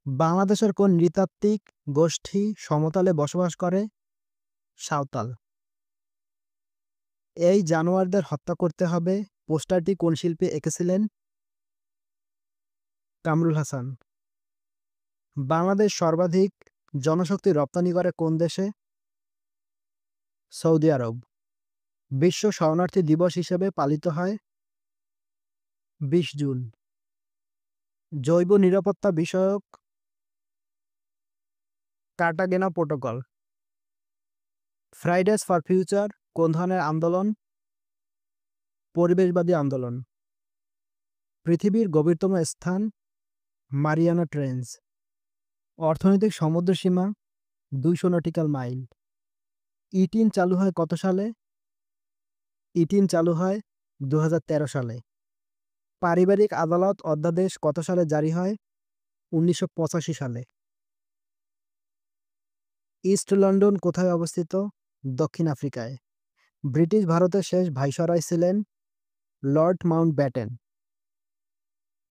বাংলাদেশের কোন নৃতাত্ত্বিক গোষ্ঠী সমতলে বসবাস করে? সাঁওতাল। এই জানোয়ারদের হত্যা করতে হবে পোস্টারটি কোন শিল্পী এঁকেছিলেন? কামরুল হাসান। বাংলাদেশ সর্বাধিক জনশক্তি রপ্তানি করে কোন দেশে? সৌদি আরব। বিশ্ব শরণার্থী দিবস হিসেবে পালিত হয় 20 জুন। জৈব নিরাপত্তা বিষয়ক কার্টাগেনা প্রোটোকল। ফ্রাইডেজ ফর ফিউচার কোন ধরনের আন্দোলন? পরিবেশবাদী আন্দোলন। পৃথিবীর গভীরতম স্থান মারিয়ানা ট্রেঞ্চ। অর্থনৈতিক সমুদ্রসীমা 200 নটিক্যাল মাইল। ইটিন চালু হয় কত সালে? ইটিন চালু হয় 2013 সালে। পারিবারিক আদালত অধ্যাদেশ কত সালে জারি হয়? 1985 সালে। ইস্ট লন্ডন কোথায় অবস্থিত? দক্ষিণ আফ্রিকায়। ব্রিটিশ ভারতের শেষ ভাইসরয় ছিলেন লর্ড মাউন্টব্যাটেন।